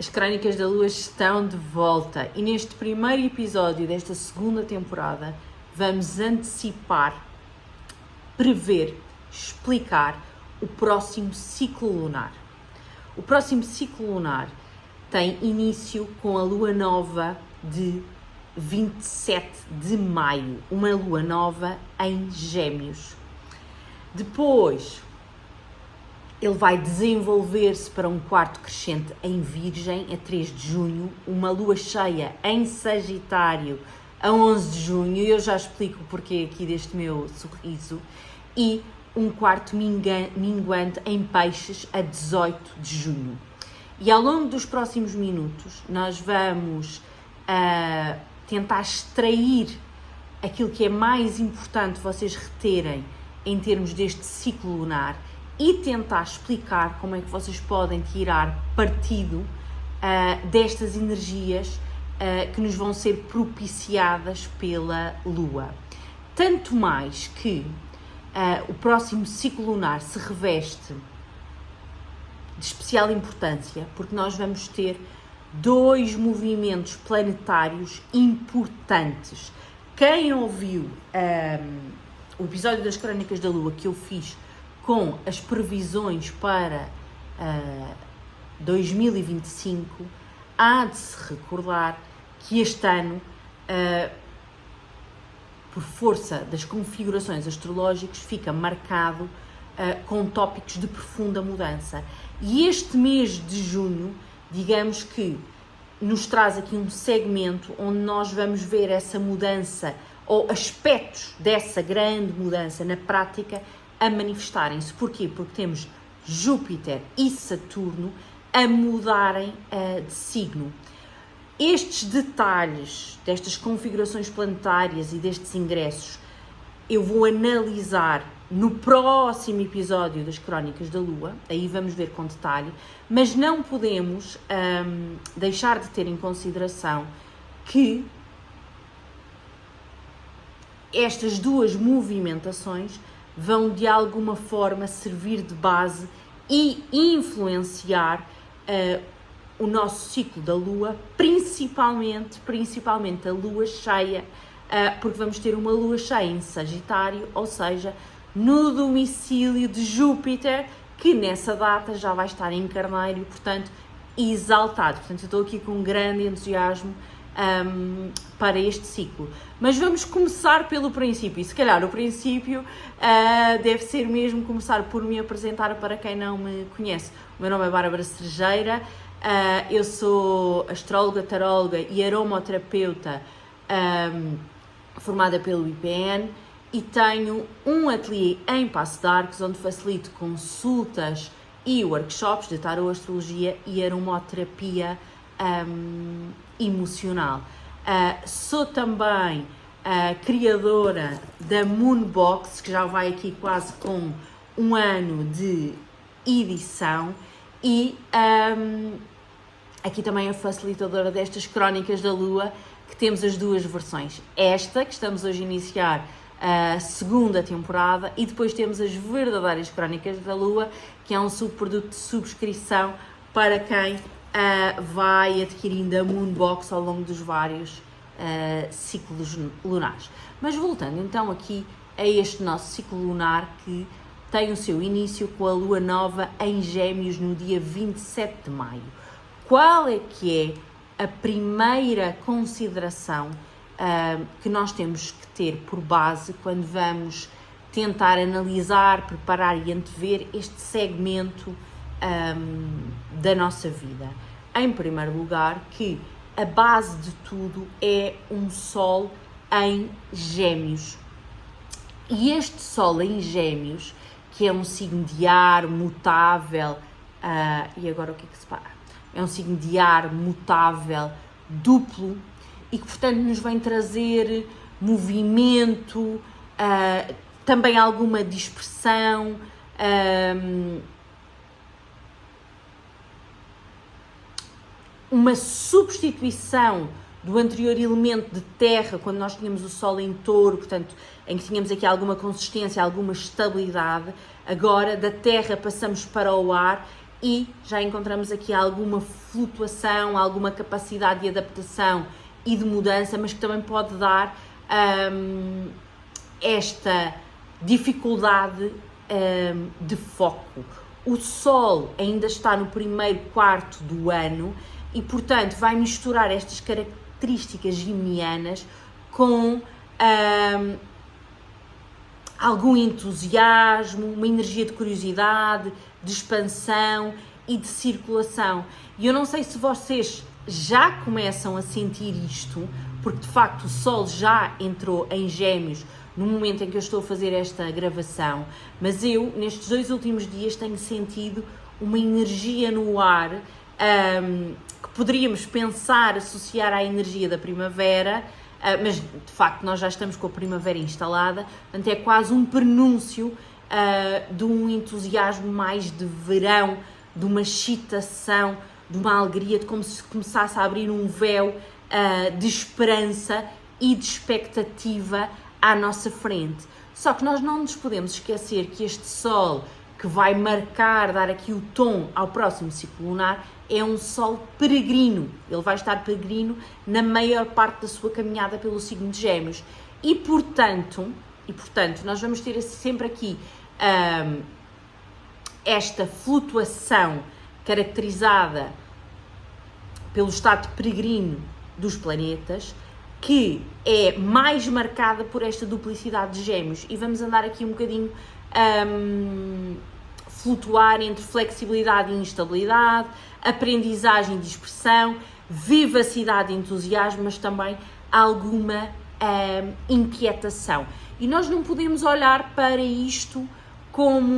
As Crónicas da Lua estão de volta e neste primeiro episódio desta segunda temporada vamos antecipar, prever, explicar o próximo ciclo lunar. O próximo ciclo lunar tem início com a lua nova de 27 de maio, uma lua nova em Gêmeos. Depois ele vai desenvolver-se para um quarto crescente em Virgem a 3 de junho, uma lua cheia em Sagitário a 11 de junho, e eu já explico o porquê aqui deste meu sorriso, e um quarto minguante em Peixes a 18 de junho. E ao longo dos próximos minutos nós vamos tentar extrair aquilo que é mais importante vocês reterem em termos deste ciclo lunar e tentar explicar como é que vocês podem tirar partido destas energias que nos vão ser propiciadas pela Lua. Tanto mais que o próximo ciclo lunar se reveste de especial importância, porque nós vamos ter dois movimentos planetários importantes. Quem ouviu o episódio das Crónicas da Lua que eu fiz com as previsões para 2025, há de se recordar que este ano, por força das configurações astrológicas, fica marcado com tópicos de profunda mudança. E este mês de junho, digamos que nos traz aqui um segmento onde nós vamos ver essa mudança ou aspectos dessa grande mudança na prática a manifestarem-se. Porquê? Porque temos Júpiter e Saturno a mudarem de signo. Estes detalhes destas configurações planetárias e destes ingressos eu vou analisar no próximo episódio das Crónicas da Lua, aí vamos ver com detalhe, mas não podemos deixar de ter em consideração que estas duas movimentações vão de alguma forma servir de base e influenciar o nosso ciclo da Lua, principalmente a Lua cheia, porque vamos ter uma Lua cheia em Sagitário, ou seja, no domicílio de Júpiter, que nessa data já vai estar em Carneiro e, portanto, exaltado. Portanto, eu estou aqui com um grande entusiasmo para este ciclo. Mas vamos começar pelo princípio, e se calhar o princípio deve ser mesmo começar por me apresentar para quem não me conhece. O meu nome é Bárbara Cerejeira, eu sou astróloga, taróloga e aromaterapeuta formada pelo IPN e tenho um ateliê em Passo de Arcos onde facilito consultas e workshops de tarô, astrologia e aromaterapia emocional. Sou também criadora da Moonbox, que já vai aqui quase com um ano de edição, e aqui também a facilitadora destas Crónicas da Lua, que temos as duas versões. Esta, que estamos hoje a iniciar a segunda temporada, e depois temos as verdadeiras Crónicas da Lua, que é um subproduto de subscrição para quem vai adquirindo a Moonbox ao longo dos vários ciclos lunares. Mas voltando então aqui a este nosso ciclo lunar, que tem o seu início com a Lua Nova em Gêmeos no dia 27 de maio. Qual é que é a primeira consideração que nós temos que ter por base quando vamos tentar analisar, preparar e antever este segmento da nossa vida? Em primeiro lugar, que a base de tudo é um Sol em Gêmeos. E este Sol em Gêmeos, que é um signo de ar mutável, e agora o que é que se para? É um signo de ar mutável, duplo, e que, portanto, nos vem trazer movimento, também alguma dispersão, uma substituição do anterior elemento de terra, quando nós tínhamos o Sol em Touro, portanto, em que tínhamos aqui alguma consistência, alguma estabilidade. Agora, da terra passamos para o ar e já encontramos aqui alguma flutuação, alguma capacidade de adaptação e de mudança, mas que também pode dar esta dificuldade de foco. O Sol ainda está no primeiro quarto do ano e, portanto, vai misturar estas características geminianas com algum entusiasmo, uma energia de curiosidade, de expansão e de circulação. E eu não sei se vocês já começam a sentir isto, porque de facto o Sol já entrou em Gêmeos no momento em que eu estou a fazer esta gravação, mas eu, nestes 2 últimos dias, tenho sentido uma energia no ar que poderíamos pensar, associar à energia da primavera, mas de facto nós já estamos com a primavera instalada, portanto é quase um prenúncio de um entusiasmo mais de verão, de uma excitação, de uma alegria, de como se começasse a abrir um véu de esperança e de expectativa à nossa frente. Só que nós não nos podemos esquecer que este Sol, que vai marcar, dar aqui o tom ao próximo ciclo lunar, é um Sol peregrino. Ele vai estar peregrino na maior parte da sua caminhada pelo signo de Gêmeos. E portanto, nós vamos ter sempre aqui esta flutuação caracterizada pelo estado peregrino dos planetas, que é mais marcada por esta duplicidade de Gêmeos, e vamos andar aqui um bocadinho flutuar entre flexibilidade e instabilidade, aprendizagem e dispersão, vivacidade e entusiasmo, mas também alguma inquietação. E nós não podemos olhar para isto como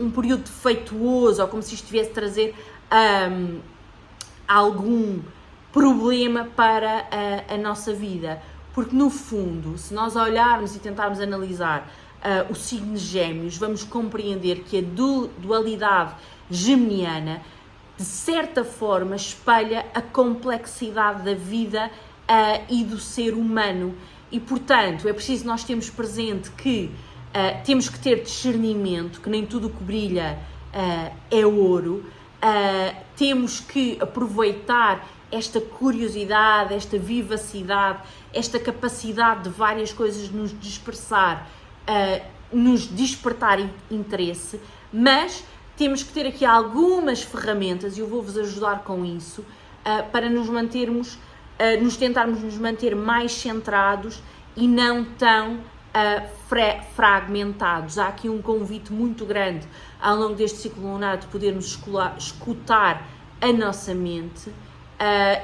um período defeituoso ou como se isto viesse trazer algum problema para a nossa vida, porque no fundo, se nós olharmos e tentarmos analisar o signo de Gêmeos, vamos compreender que a dualidade geminiana, de certa forma, espelha a complexidade da vida e do ser humano, e portanto é preciso nós termos presente que temos que ter discernimento, que nem tudo o que brilha é ouro, temos que aproveitar esta curiosidade, esta vivacidade, esta capacidade de várias coisas nos dispersar, nos despertar interesse, mas temos que ter aqui algumas ferramentas, e eu vou-vos ajudar com isso, para nos tentarmos nos manter mais centrados e não tão fragmentados. Há aqui um convite muito grande ao longo deste ciclo lunar de podermos escutar a nossa mente,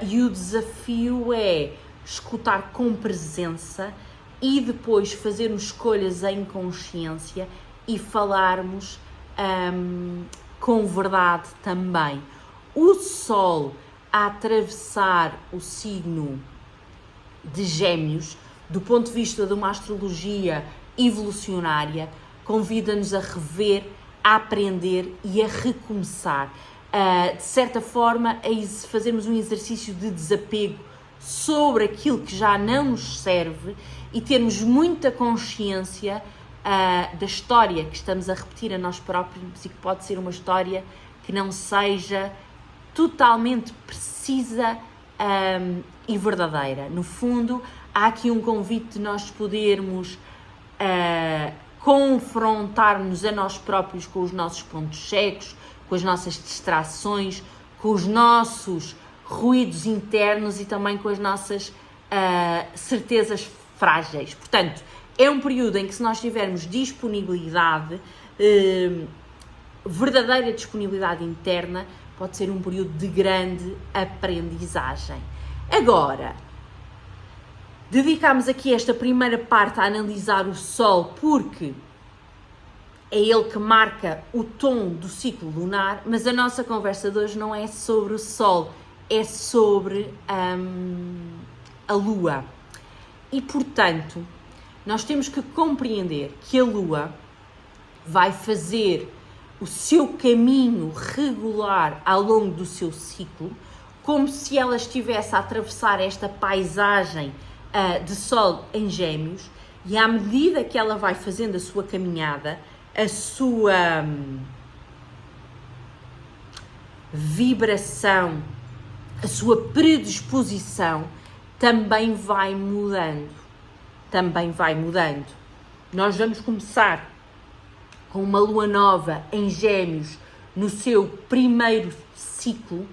e o desafio é escutar com presença e depois fazermos escolhas em consciência e falarmos com verdade também. O Sol a atravessar o signo de Gêmeos, do ponto de vista de uma astrologia evolucionária, convida-nos a rever, a aprender e a recomeçar. De certa forma, a fazermos um exercício de desapego sobre aquilo que já não nos serve e termos muita consciência da história que estamos a repetir a nós próprios, e que pode ser uma história que não seja totalmente precisa e verdadeira. No fundo, há aqui um convite de nós podermos confrontar-nos a nós próprios com os nossos pontos cegos, com as nossas distrações, com os nossos ruídos internos e também com as nossas certezas frágeis. Portanto, é um período em que, se nós tivermos disponibilidade, verdadeira disponibilidade interna, pode ser um período de grande aprendizagem. Agora, dedicamos aqui esta primeira parte a analisar o Sol, porque é ele que marca o tom do ciclo lunar, mas a nossa conversa de hoje não é sobre o Sol, é sobre a Lua. E, portanto, nós temos que compreender que a Lua vai fazer o seu caminho regular ao longo do seu ciclo, como se ela estivesse a atravessar esta paisagem de Sol em Gêmeos, e à medida que ela vai fazendo a sua caminhada, a sua vibração, a sua predisposição também vai mudando. Também vai mudando. Nós vamos começar com uma lua nova em Gêmeos no seu primeiro ciclo,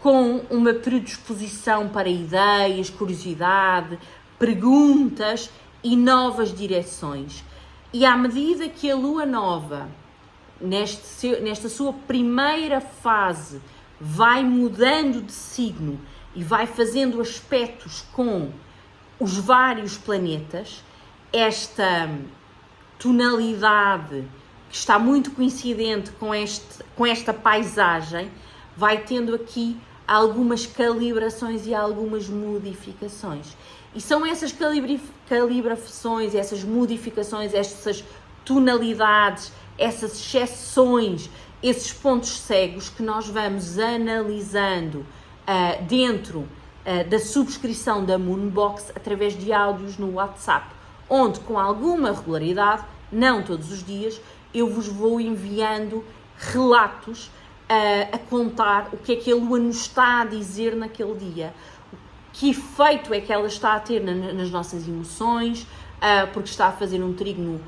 com uma predisposição para ideias, curiosidade, perguntas e novas direções. E à medida que a lua nova, nesta sua primeira fase, vai mudando de signo e vai fazendo aspectos com os vários planetas, esta tonalidade que está muito coincidente com esta paisagem, vai tendo aqui algumas calibrações e algumas modificações. E são essas calibrações, essas modificações, essas tonalidades, essas exceções, esses pontos cegos que nós vamos analisando dentro da subscrição da Moonbox através de áudios no WhatsApp, onde com alguma regularidade, não todos os dias, eu vos vou enviando relatos a contar o que é que a Lua nos está a dizer naquele dia, que efeito é que ela está a ter nas nossas emoções, porque está a fazer um trígono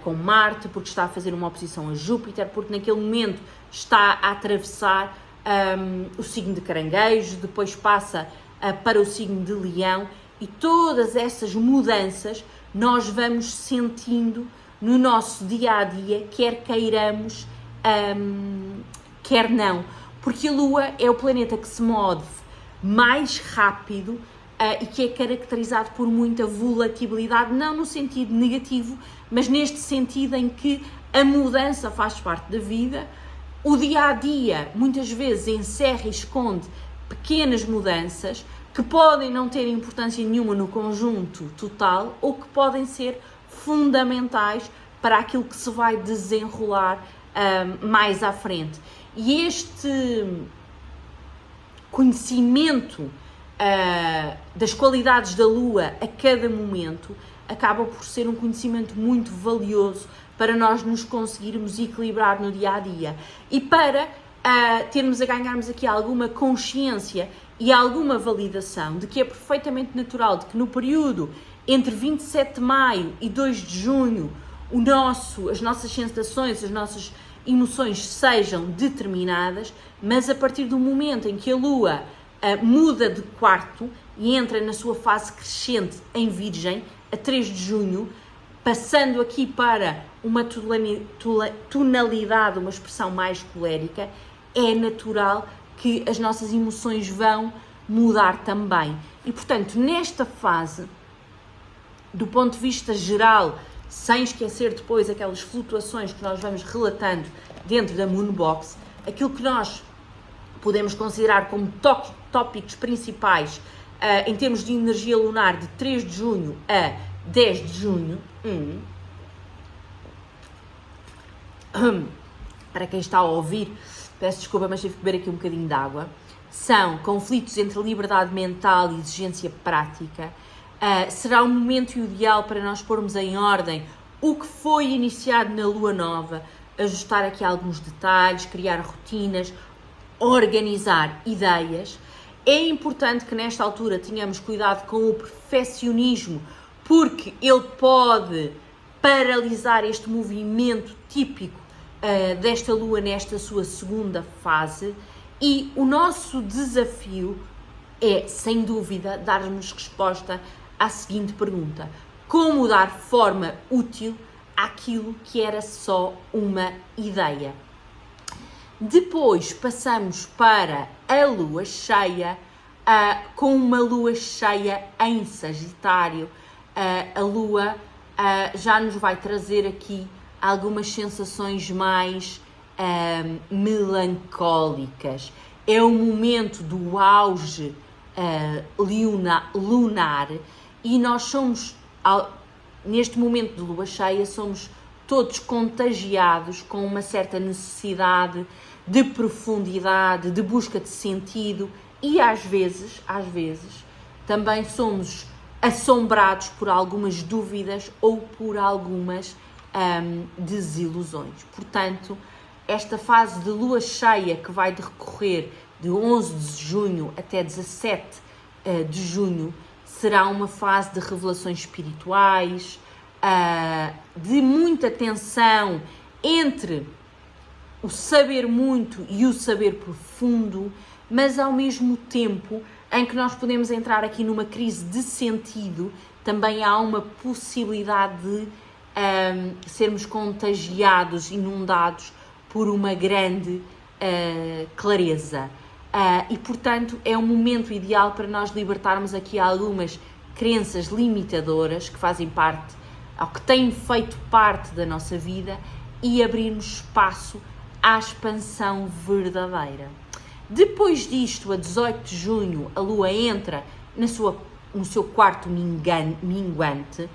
com Marte, porque está a fazer uma oposição a Júpiter, porque naquele momento está a atravessar o signo de Caranguejo, depois passa para o signo de Leão, e todas essas mudanças nós vamos sentindo no nosso dia-a-dia, quer queiramos, quer não, porque a Lua é o planeta que se move mais rápido e que é caracterizado por muita volatilidade, não no sentido negativo, mas neste sentido em que a mudança faz parte da vida. O dia-a-dia muitas vezes encerra e esconde pequenas mudanças que podem não ter importância nenhuma no conjunto total ou que podem ser fundamentais para aquilo que se vai desenrolar mais à frente. E este conhecimento das qualidades da Lua a cada momento acaba por ser um conhecimento muito valioso para nós nos conseguirmos equilibrar no dia-a-dia e para ganharmos aqui alguma consciência e alguma validação de que é perfeitamente natural de que no período entre 27 de maio e 2 de junho as nossas sensações, as nossas emoções sejam determinadas, mas a partir do momento em que a Lua muda de quarto e entra na sua fase crescente em Virgem, a 3 de junho, passando aqui para uma tonalidade, uma expressão mais colérica, é natural que as nossas emoções vão mudar também. E, portanto, nesta fase, do ponto de vista geral, sem esquecer depois aquelas flutuações que nós vamos relatando dentro da Moonbox, aquilo que nós podemos considerar como tópicos principais em termos de energia lunar de 3 de junho a 10 de junho, para quem está a ouvir, peço desculpa, mas tive que beber aqui um bocadinho de água, são conflitos entre liberdade mental e exigência prática. Será um momento ideal para nós pormos em ordem o que foi iniciado na Lua Nova, ajustar aqui alguns detalhes, criar rotinas, organizar ideias. É importante que nesta altura tenhamos cuidado com o perfeccionismo, porque ele pode paralisar este movimento típico desta Lua nesta sua segunda fase, e o nosso desafio é, sem dúvida, darmos resposta à seguinte pergunta: como dar forma útil àquilo que era só uma ideia? Depois passamos para a Lua cheia, com uma Lua cheia em Sagitário. A Lua já nos vai trazer aqui algumas sensações mais melancólicas. É o momento do auge lunar e nós somos, neste momento de Lua cheia, somos todos contagiados com uma certa necessidade de profundidade, de busca de sentido e às vezes, também somos assombrados por algumas dúvidas ou por algumas desilusões. Portanto, esta fase de lua cheia que vai decorrer de 11 de junho até 17 de junho, será uma fase de revelações espirituais, de muita tensão entre o saber muito e o saber profundo, mas ao mesmo tempo em que nós podemos entrar aqui numa crise de sentido, também há uma possibilidade de sermos contagiados, inundados por uma grande clareza. E, portanto, é um momento ideal para nós libertarmos aqui algumas crenças limitadoras que fazem parte, ou que têm feito parte da nossa vida, e abrirmos espaço à expansão verdadeira. Depois disto, a 18 de junho, a Lua entra no seu quarto minguante.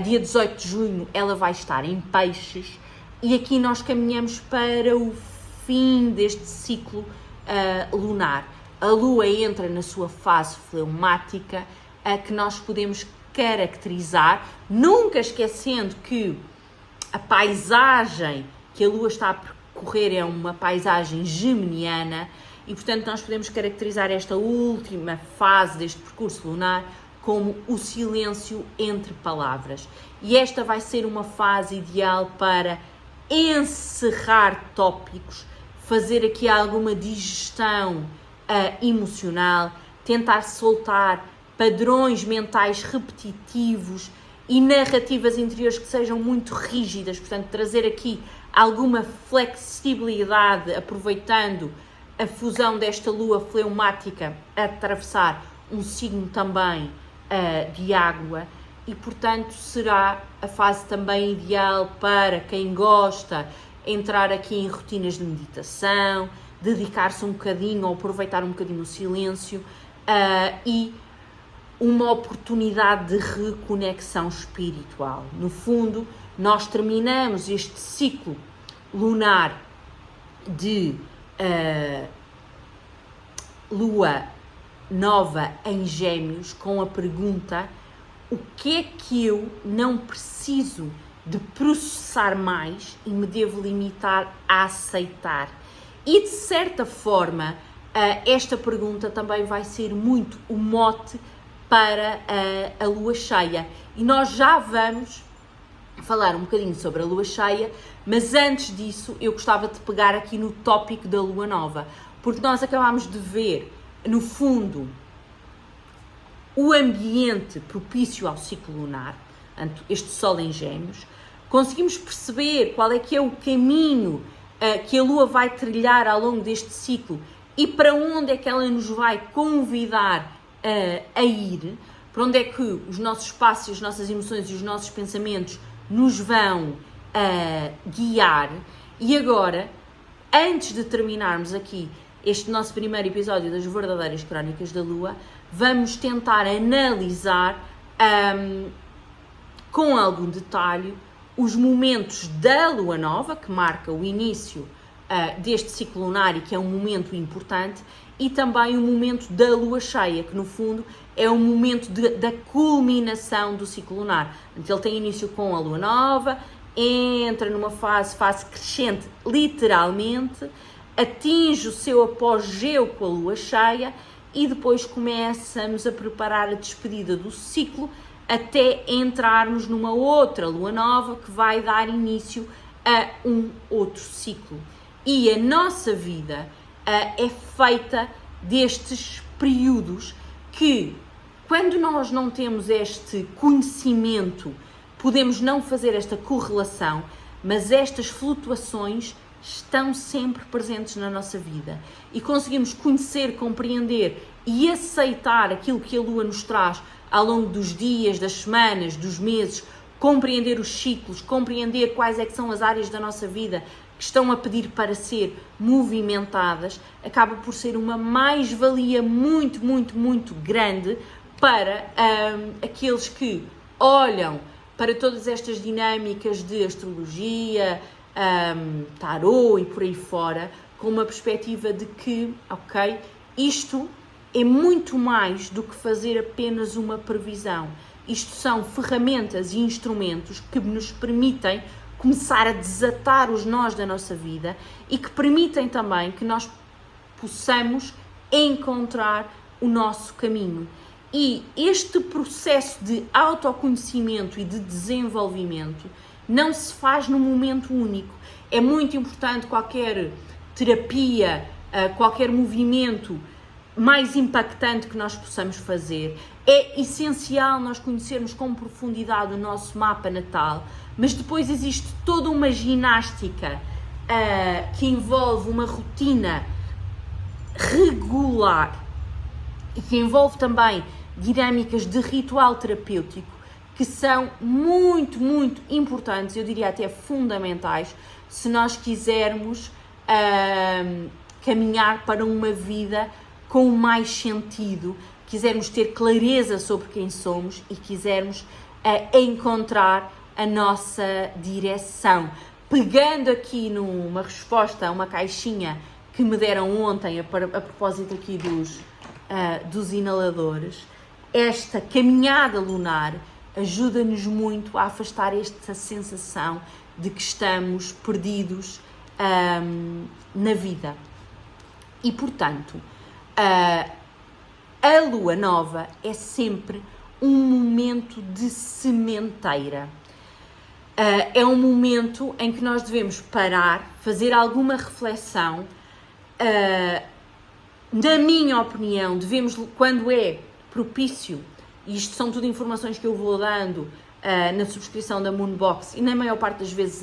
Dia 18 de junho ela vai estar em Peixes, e aqui nós caminhamos para o fim deste ciclo lunar. A Lua entra na sua fase fleumática, que nós podemos caracterizar, nunca esquecendo que a paisagem que a Lua está a percorrer é uma paisagem geminiana, e portanto nós podemos caracterizar esta última fase deste percurso lunar como o silêncio entre palavras. E esta vai ser uma fase ideal para encerrar tópicos, fazer aqui alguma digestão emocional, tentar soltar padrões mentais repetitivos e narrativas interiores que sejam muito rígidas, portanto trazer aqui alguma flexibilidade, aproveitando a fusão desta lua fleumática a atravessar um signo também de água, e portanto será a fase também ideal para quem gosta entrar aqui em rotinas de meditação, dedicar-se um bocadinho ou aproveitar um bocadinho o silêncio, e uma oportunidade de reconexão espiritual. No fundo, nós terminamos este ciclo lunar de lua nova em Gêmeos com a pergunta: o que é que eu não preciso de processar mais e me devo limitar a aceitar? E de certa forma, esta pergunta também vai ser muito o mote para a lua cheia, e nós já vamos falar um bocadinho sobre a lua cheia, mas antes disso eu gostava de pegar aqui no tópico da lua nova, porque nós acabámos de ver, no fundo, o ambiente propício ao ciclo lunar, este Sol em Gêmeos. Conseguimos perceber qual é que é o caminho que a Lua vai trilhar ao longo deste ciclo e para onde é que ela nos vai convidar a ir, para onde é que os nossos passos, as nossas emoções e os nossos pensamentos nos vão guiar. E agora, antes de terminarmos aqui este nosso primeiro episódio das verdadeiras crónicas da Lua, vamos tentar analisar com algum detalhe os momentos da Lua Nova, que marca o início deste ciclo lunar e que é um momento importante, e também o momento da Lua Cheia, que no fundo é o momento da culminação do ciclo lunar. Então, ele tem início com a Lua Nova, entra numa fase crescente, literalmente, atinge o seu apogeu com a Lua Cheia e depois começamos a preparar a despedida do ciclo até entrarmos numa outra Lua Nova que vai dar início a um outro ciclo. E a nossa vida é feita destes períodos que, quando nós não temos este conhecimento, podemos não fazer esta correlação, mas estas flutuações estão sempre presentes na nossa vida e conseguimos conhecer, compreender e aceitar aquilo que a Lua nos traz ao longo dos dias, das semanas, dos meses, compreender os ciclos, compreender quais é que são as áreas da nossa vida que estão a pedir para ser movimentadas, acaba por ser uma mais-valia muito, muito, muito grande para aqueles que olham para todas estas dinâmicas de astrologia, tarô e por aí fora, com uma perspectiva de que, ok, isto é muito mais do que fazer apenas uma previsão. Isto são ferramentas e instrumentos que nos permitem começar a desatar os nós da nossa vida e que permitem também que nós possamos encontrar o nosso caminho. E este processo de autoconhecimento e de desenvolvimento não se faz num momento único. É muito importante qualquer terapia, qualquer movimento mais impactante que nós possamos fazer. É essencial nós conhecermos com profundidade o nosso mapa natal, mas depois existe toda uma ginástica que envolve uma rotina regular e que envolve também dinâmicas de ritual terapêutico que são muito, muito importantes, eu diria até fundamentais, se nós quisermos caminhar para uma vida com mais sentido, quisermos ter clareza sobre quem somos e quisermos encontrar a nossa direção. Pegando aqui numa resposta a uma caixinha que me deram ontem a propósito aqui dos inaladores, esta caminhada lunar ajuda-nos muito a afastar esta sensação de que estamos perdidos na vida. E, portanto, a lua nova é sempre um momento de sementeira. É um momento em que nós devemos parar, fazer alguma reflexão. Na minha opinião, devemos, quando é propício, e isto são tudo informações que eu vou dando na subscrição da Moonbox, e na maior parte das vezes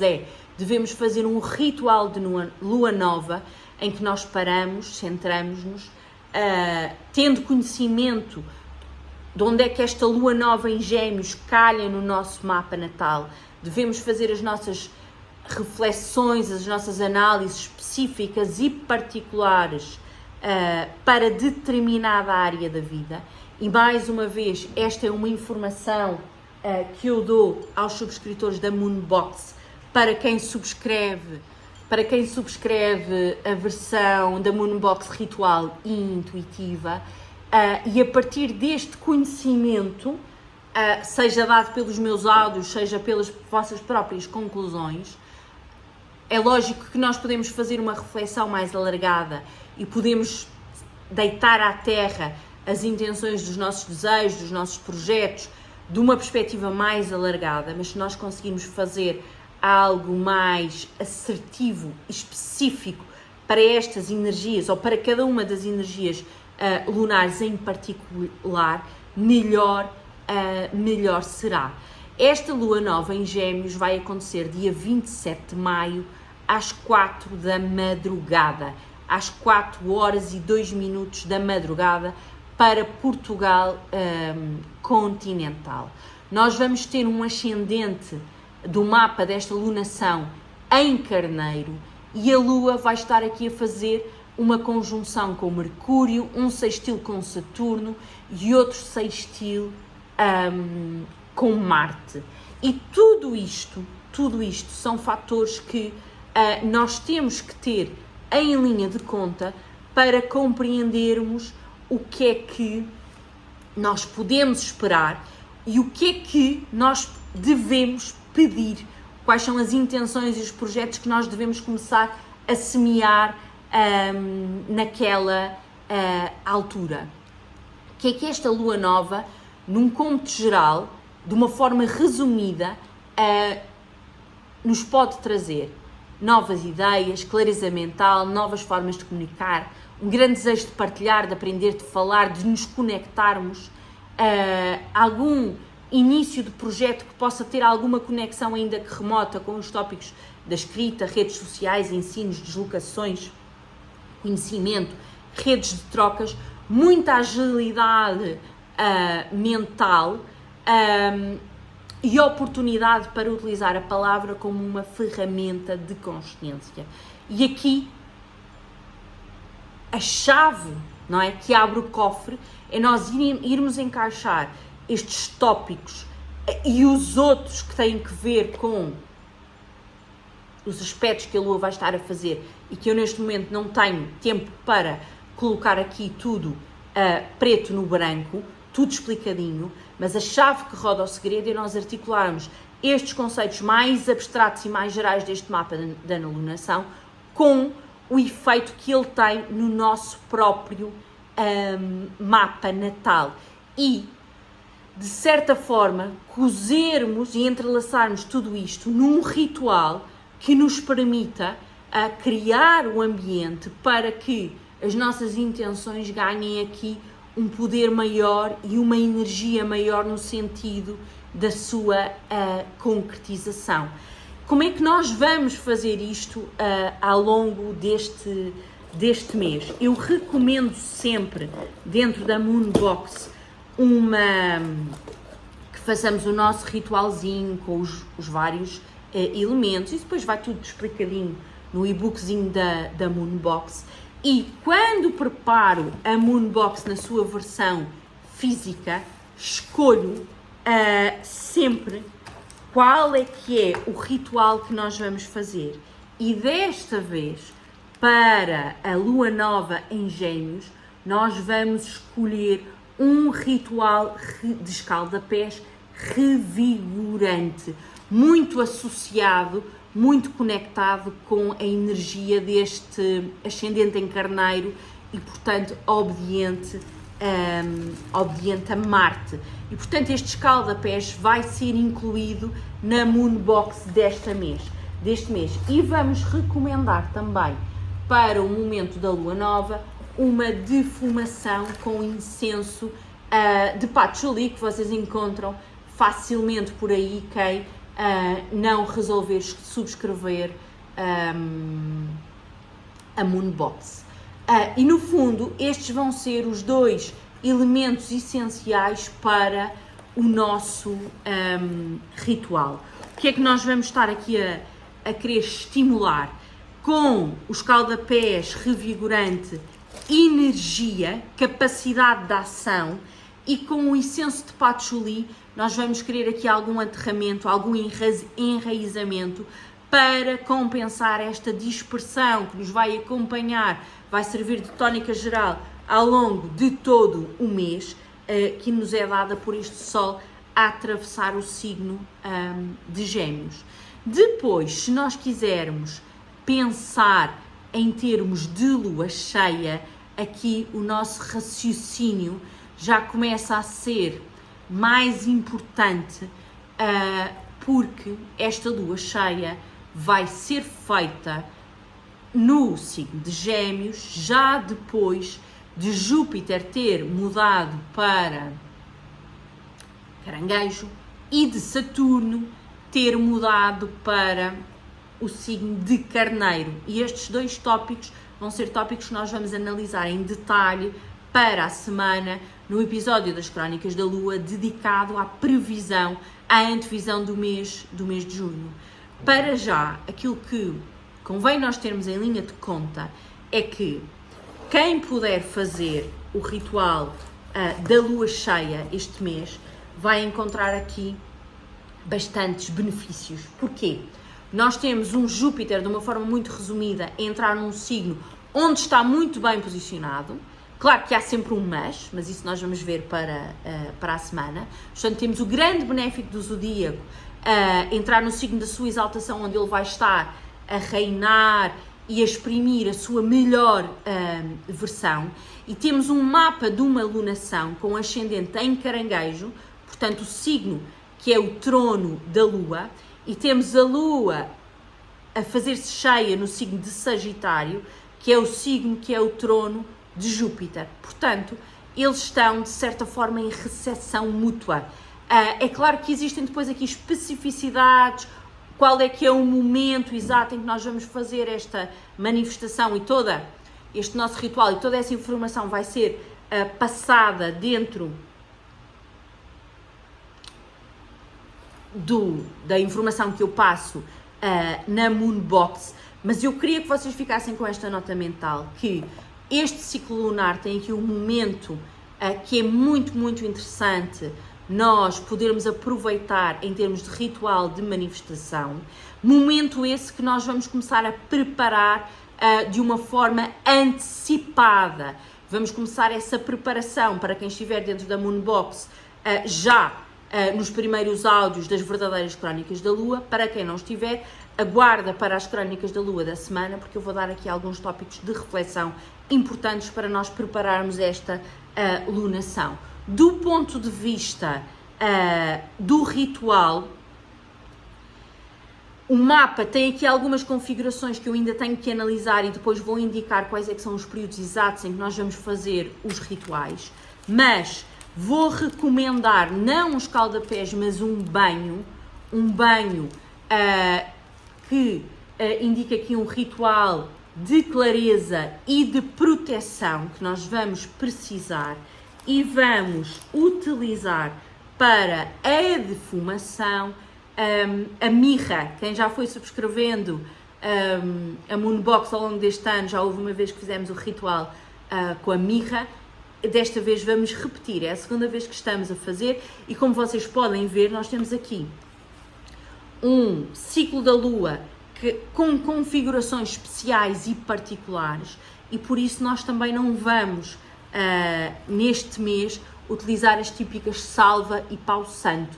devemos fazer um ritual de lua nova, em que nós paramos, centramos-nos, tendo conhecimento de onde é que esta lua nova em Gêmeos calha no nosso mapa natal. Devemos fazer as nossas reflexões, as nossas análises específicas e particulares para determinada área da vida. E mais uma vez, esta é uma informação que eu dou aos subscritores da Moonbox para quem subscreve a versão da Moonbox ritual e intuitiva, e a partir deste conhecimento, seja dado pelos meus áudios, seja pelas vossas próprias conclusões, é lógico que nós podemos fazer uma reflexão mais alargada e podemos deitar à terra as intenções dos nossos desejos, dos nossos projetos, de uma perspectiva mais alargada, mas se nós conseguirmos fazer algo mais assertivo, específico para estas energias, ou para cada uma das energias lunares em particular, melhor será. Esta lua nova em Gêmeos vai acontecer dia 27 de maio, às 4 da madrugada, às 4h02 da madrugada, para Portugal continental. Nós vamos ter um ascendente do mapa desta lunação em Carneiro, e a Lua vai estar aqui a fazer uma conjunção com Mercúrio, um sextil com Saturno e outro sextil com Marte. E tudo isto são fatores que nós temos que ter em linha de conta para compreendermos o que é que nós podemos esperar e o que é que nós devemos pedir, quais são as intenções e os projetos que nós devemos começar a semear naquela altura. O que é que esta lua nova, num cômputo geral, de uma forma resumida, nos pode trazer? Novas ideias, clareza mental, novas formas de comunicar, um grande desejo de partilhar, de aprender, de falar, de nos conectarmos, algum início de projeto que possa ter alguma conexão ainda que remota com os tópicos da escrita, redes sociais, ensinos, deslocações, conhecimento, redes de trocas, muita agilidade mental e oportunidade para utilizar a palavra como uma ferramenta de consciência. E aqui a chave, não é, que abre o cofre é nós irmos encaixar estes tópicos e os outros que têm que ver com os aspectos que a Lua vai estar a fazer e que eu neste momento não tenho tempo para colocar aqui tudo preto no branco, tudo explicadinho, mas a chave que roda o segredo é nós articularmos estes conceitos mais abstratos e mais gerais deste mapa da alunação com o efeito que ele tem no nosso próprio mapa natal e, de certa forma, cozermos e entrelaçarmos tudo isto num ritual que nos permita criar o ambiente para que as nossas intenções ganhem aqui um poder maior e uma energia maior no sentido da sua concretização. Como é que nós vamos fazer isto ao longo deste mês? Eu recomendo sempre, dentro da Moonbox, que façamos o nosso ritualzinho com os vários elementos, e depois vai tudo explicadinho no e-bookzinho da Moonbox. E quando preparo a Moonbox na sua versão física, escolho sempre qual é que é o ritual que nós vamos fazer. E desta vez, para a Lua Nova em Gêmeos, nós vamos escolher um ritual de escaldapés revigorante, muito associado, muito conectado com a energia deste ascendente em Carneiro e, portanto, obediente a Marte. E, portanto, este escaldapés vai ser incluído na Moonbox deste mês. E vamos recomendar também, para o momento da Lua Nova, uma defumação com incenso de patchouli, que vocês encontram facilmente por aí quem não resolver subscrever a Moonbox. E no fundo, estes vão ser os dois elementos essenciais para o nosso ritual. O que é que nós vamos estar aqui a querer estimular? Com o escaldapés revigorante, energia, capacidade de ação, e com o incenso de patchouli, nós vamos querer aqui algum aterramento, algum enraizamento para compensar esta dispersão que nos vai acompanhar, vai servir de tónica geral ao longo de todo o mês, que nos é dada por este Sol a atravessar o signo de Gêmeos. Depois, se nós quisermos pensar em termos de lua cheia, aqui o nosso raciocínio já começa a ser mais importante, porque esta lua cheia vai ser feita no signo de Gêmeos, já depois de Júpiter ter mudado para Caranguejo e de Saturno ter mudado para o signo de Carneiro. E estes dois tópicos vão ser tópicos que nós vamos analisar em detalhe para a semana, no episódio das Crónicas da Lua, dedicado à previsão, à antevisão do mês de junho. Para já, aquilo que convém nós termos em linha de conta é que quem puder fazer o ritual da Lua cheia este mês vai encontrar aqui bastantes benefícios. Porquê? Nós temos um Júpiter, de uma forma muito resumida, a entrar num signo onde está muito bem posicionado. Claro que há sempre um mas isso nós vamos ver para a semana. Portanto, temos o grande benéfico do zodíaco a entrar no signo da sua exaltação, onde ele vai estar a reinar e a exprimir a sua melhor versão. E temos um mapa de uma lunação com ascendente em Caranguejo, portanto, o signo que é o trono da Lua, e temos a Lua a fazer-se cheia no signo de Sagitário, que é o signo que é o trono de Júpiter. Portanto, eles estão, de certa forma, em recessão mútua. É claro que existem depois aqui especificidades, qual é que é o momento exato em que nós vamos fazer esta manifestação e todo este nosso ritual e toda essa informação vai ser passada dentro da informação que eu passo na Moonbox, mas eu queria que vocês ficassem com esta nota mental, que este ciclo lunar tem aqui um momento que é muito, muito interessante nós podermos aproveitar em termos de ritual de manifestação, momento esse que nós vamos começar a preparar de uma forma antecipada. Vamos começar essa preparação para quem estiver dentro da Moonbox já nos primeiros áudios das verdadeiras Crónicas da Lua. Para quem não estiver, aguarda para as Crónicas da Lua da semana, porque eu vou dar aqui alguns tópicos de reflexão importantes para nós prepararmos esta lunação. Do ponto de vista do ritual, o mapa tem aqui algumas configurações que eu ainda tenho que analisar e depois vou indicar quais é que são os períodos exatos em que nós vamos fazer os rituais, mas vou recomendar não um escaldapés, mas um banho que indica aqui um ritual de clareza e de proteção que nós vamos precisar e vamos utilizar para a defumação. A mirra, quem já foi subscrevendo a Moonbox ao longo deste ano, já houve uma vez que fizemos o ritual com a mirra. Desta vez vamos repetir, é a segunda vez que estamos a fazer e como vocês podem ver, nós temos aqui um ciclo da Lua com configurações especiais e particulares e por isso nós também não vamos, neste mês, utilizar as típicas salva e pau santo.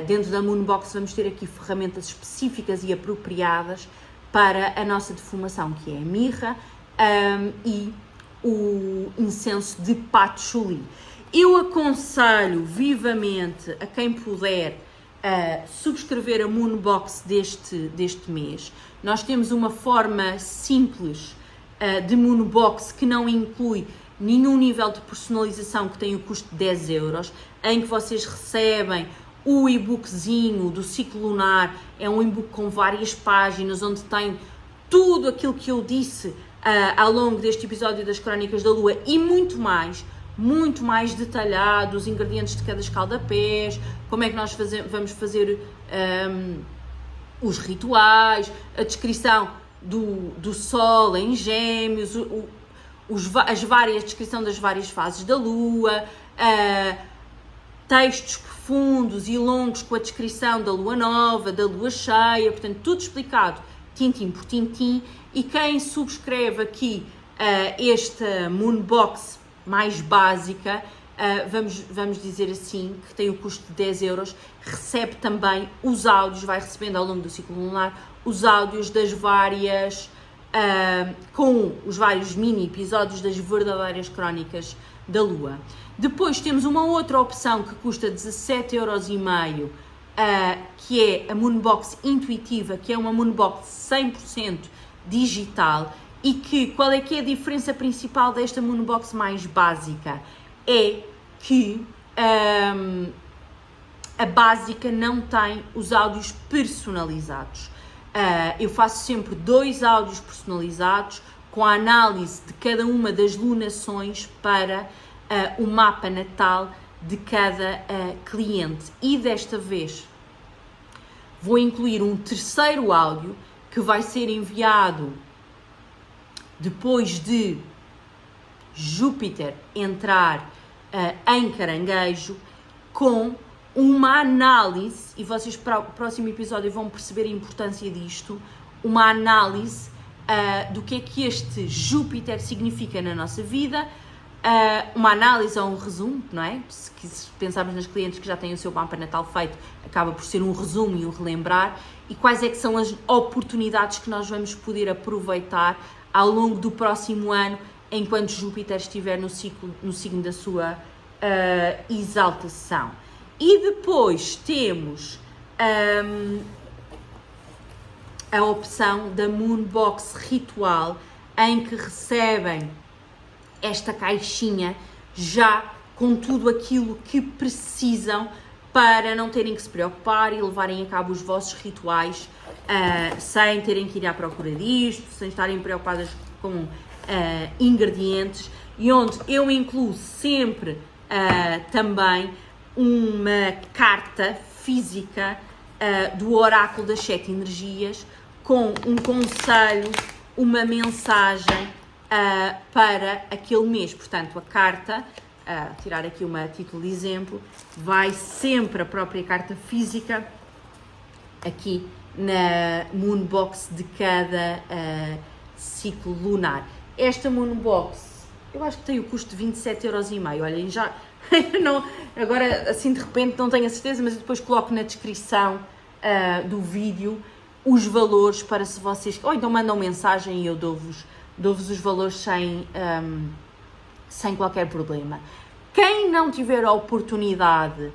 Dentro da Moonbox vamos ter aqui ferramentas específicas e apropriadas para a nossa defumação, que é a mirra e o incenso de patchouli. Eu aconselho vivamente a quem puder subscrever a Moonbox deste mês. Nós temos uma forma simples de Moonbox que não inclui nenhum nível de personalização, que tem o custo de 10 euros, em que vocês recebem o e-bookzinho do ciclo lunar. É um e-book com várias páginas, onde tem tudo aquilo que eu disse ao longo deste episódio das Crónicas da Lua e muito mais detalhado, os ingredientes de cada escaldapés, como é que nós vamos fazer os rituais, a descrição do Sol em Gêmeos, a descrição das várias fases da Lua, textos profundos e longos com a descrição da Lua Nova, da Lua Cheia, portanto tudo explicado tintim por tintim. E quem subscreve aqui esta Moonbox mais básica, vamos dizer assim, que tem o custo de 10 euros, recebe também os áudios, vai recebendo ao longo do ciclo lunar os áudios das várias, com os vários mini episódios das verdadeiras Crónicas da Lua. Depois temos uma outra opção que custa 17,5 euros, que é a Moonbox Intuitiva, que é uma Moonbox 100% digital e qual é que é a diferença principal desta Moonbox mais básica? É que a básica não tem os áudios personalizados. Eu faço sempre 2 áudios personalizados com a análise de cada uma das lunações para o mapa natal de cada cliente. E desta vez vou incluir um terceiro áudio que vai ser enviado depois de Júpiter entrar em Caranguejo, com uma análise, e vocês para o próximo episódio vão perceber a importância disto, uma análise do que é que este Júpiter significa na nossa vida, uma análise ou um resumo, não é? Se pensarmos nas clientes que já têm o seu mapa natal feito, acaba por ser um resumo e um relembrar, e quais é que são as oportunidades que nós vamos poder aproveitar ao longo do próximo ano, enquanto Júpiter estiver no signo da sua exaltação. E depois temos a opção da Moonbox Ritual, em que recebem esta caixinha já com tudo aquilo que precisam para não terem que se preocupar e levarem a cabo os vossos rituais sem terem que ir à procura disto, sem estarem preocupadas com ingredientes, e onde eu incluo sempre também uma carta física do Oráculo das 7 Energias, com um conselho, uma mensagem para aquele mês. Portanto, a carta, tirar aqui uma título de exemplo, vai sempre a própria carta física aqui na Moonbox de cada ciclo lunar. Esta Moonbox eu acho que tem o custo de 27,5€. Olha, já não, agora assim de repente não tenho a certeza, mas eu depois coloco na descrição do vídeo os valores para se vocês... Ou então mandam mensagem e eu dou-vos os valores sem qualquer problema. Quem não tiver a oportunidade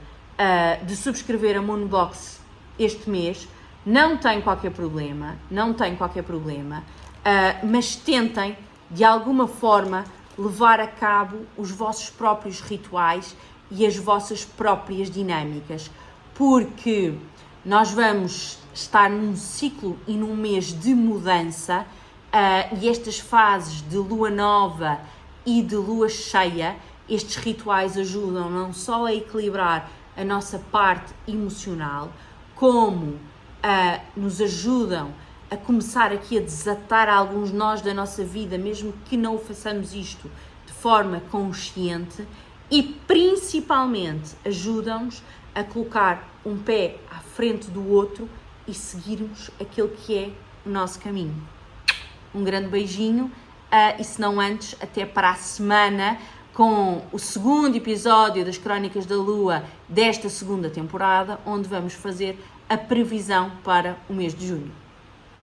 de subscrever a Moonbox este mês, não tem qualquer problema, mas tentem, de alguma forma, levar a cabo os vossos próprios rituais e as vossas próprias dinâmicas, porque nós vamos estar num ciclo e num mês de mudança e estas fases de lua nova e de lua cheia, estes rituais ajudam não só a equilibrar a nossa parte emocional, como nos ajudam a começar aqui a desatar alguns nós da nossa vida, mesmo que não façamos isto de forma consciente, e principalmente ajudam-nos a colocar um pé à frente do outro e seguirmos aquilo que é o nosso caminho. Um grande beijinho e se não antes, até para a semana com o segundo episódio das Crónicas da Lua desta segunda temporada, onde vamos fazer a previsão para o mês de junho.